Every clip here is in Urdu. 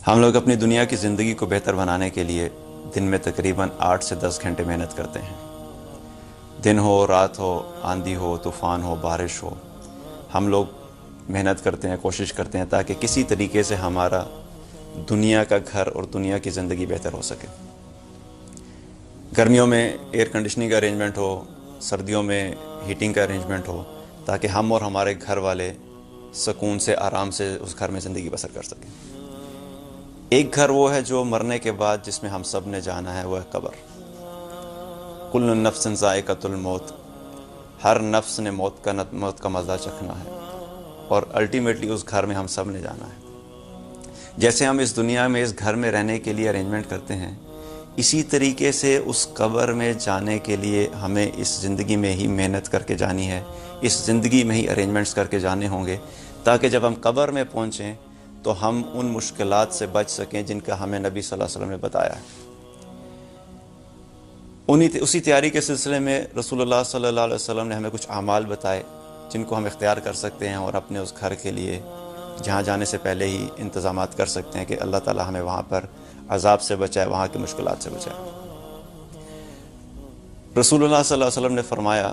ہم لوگ اپنی دنیا کی زندگی کو بہتر بنانے کے لیے دن میں تقریباً 8 سے 10 گھنٹے محنت کرتے ہیں۔ دن ہو، رات ہو، آندھی ہو، طوفان ہو، بارش ہو، ہم لوگ محنت کرتے ہیں، کوشش کرتے ہیں تاکہ کسی طریقے سے ہمارا دنیا کا گھر اور دنیا کی زندگی بہتر ہو سکے۔ گرمیوں میں ایئر کنڈیشننگ کا ارینجمنٹ ہو، سردیوں میں ہیٹنگ کا ارینجمنٹ ہو، تاکہ ہم اور ہمارے گھر والے سکون سے، آرام سے اس گھر میں زندگی بسر کر سکیں۔ ایک گھر وہ ہے جو مرنے کے بعد جس میں ہم سب نے جانا ہے، وہ ہے قبر۔ کل نفس ذائقۃ الموت، ہر نفس نے موت کا مزہ چکھنا ہے، اور الٹیمیٹلی اس گھر میں ہم سب نے جانا ہے۔ جیسے ہم اس دنیا میں اس گھر میں رہنے کے لیے ارینجمنٹ کرتے ہیں، اسی طریقے سے اس قبر میں جانے کے لیے ہمیں اس زندگی میں ہی محنت کر کے جانی ہے، اس زندگی میں ہی ارینجمنٹس کر کے جانے ہوں گے، تاکہ جب ہم قبر میں پہنچیں تو ہم ان مشکلات سے بچ سکیں جن کا ہمیں نبی صلی اللہ علیہ وسلم نے بتایا ہے۔ اسی تیاری کے سلسلے میں رسول اللہ صلی اللہ علیہ وسلم نے ہمیں کچھ اعمال بتائے جن کو ہم اختیار کر سکتے ہیں، اور اپنے اس گھر کے لیے جہاں جانے سے پہلے ہی انتظامات کر سکتے ہیں کہ اللہ تعالی ہمیں وہاں پر عذاب سے بچائے، وہاں کی مشکلات سے بچائے۔ رسول اللہ صلی اللہ علیہ وسلم نے فرمایا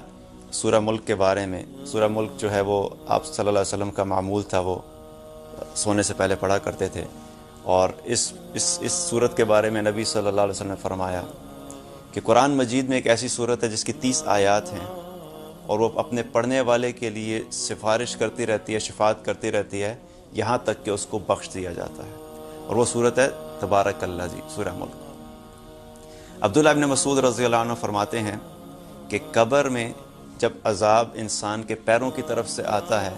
سورہ ملک کے بارے میں، سورہ ملک جو ہے وہ آپ صلی اللہ علیہ وسلم کا معمول تھا، وہ سونے سے پہلے پڑھا کرتے تھے، اور اس سورت کے بارے میں نبی صلی اللہ علیہ وسلم نے فرمایا کہ قرآن مجید میں ایک ایسی سورت ہے جس کی 30 آیات ہیں، اور وہ اپنے پڑھنے والے کے لیے سفارش کرتی رہتی ہے، شفاعت کرتی رہتی ہے، یہاں تک کہ اس کو بخش دیا جاتا ہے، اور وہ سورت ہے تبارک اللہ جی، سورہ ملک۔ عبداللہ ابن مسعود رضی اللہ عنہ فرماتے ہیں کہ قبر میں جب عذاب انسان کے پیروں کی طرف سے آتا ہے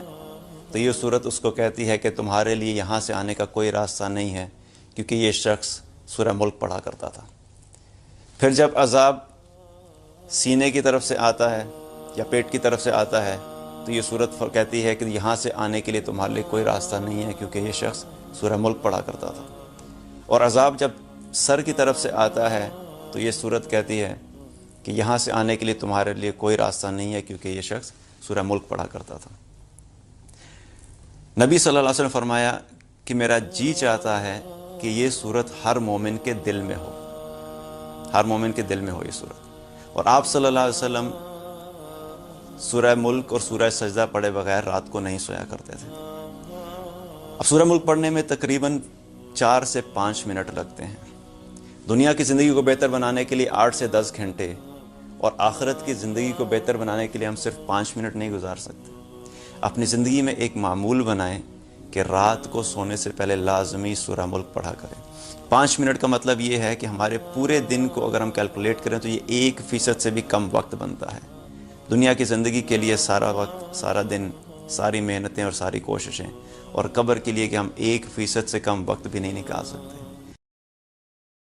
تو یہ صورت اس کو کہتی ہے کہ تمہارے لیے یہاں سے آنے کا کوئی راستہ نہیں ہے، کیونکہ یہ شخص سورہ ملک پڑھا کرتا تھا۔ پھر جب عذاب سینے کی طرف سے آتا ہے یا پیٹ کی طرف سے آتا ہے تو یہ صورت کہتی ہے کہ یہاں سے آنے کے لیے تمہارے لیے کوئی راستہ نہیں ہے، کیونکہ یہ شخص سورہ ملک پڑھا کرتا تھا۔ اور عذاب جب سر کی طرف سے آتا ہے تو یہ صورت کہتی ہے کہ یہاں سے آنے کے لیے تمہارے لیے کوئی راستہ نہیں ہے، کیونکہ یہ شخص سورہ ملک پڑھا کرتا تھا۔ نبی صلی اللہ علیہ وسلم نے فرمایا کہ میرا جی چاہتا ہے کہ یہ صورت ہر مومن کے دل میں ہو، ہر مومن کے دل میں ہو یہ صورت۔ اور آپ صلی اللہ علیہ وسلم سورہ ملک اور سورہ سجدہ پڑھے بغیر رات کو نہیں سویا کرتے تھے۔ اب سورہ ملک پڑھنے میں تقریباً 4 سے 5 منٹ لگتے ہیں۔ دنیا کی زندگی کو بہتر بنانے کے لیے 8 سے 10 گھنٹے، اور آخرت کی زندگی کو بہتر بنانے کے لیے ہم صرف 5 منٹ نہیں گزار سکتے۔ اپنی زندگی میں ایک معمول بنائیں کہ رات کو سونے سے پہلے لازمی سورہ ملک پڑھا کریں۔ 5 منٹ کا مطلب یہ ہے کہ ہمارے پورے دن کو اگر ہم کیلکولیٹ کریں تو یہ 1% سے بھی کم وقت بنتا ہے۔ دنیا کی زندگی کے لیے سارا وقت، سارا دن، ساری محنتیں اور ساری کوششیں، اور قبر کے لیے کہ ہم 1% سے کم وقت بھی نہیں نکال سکتے۔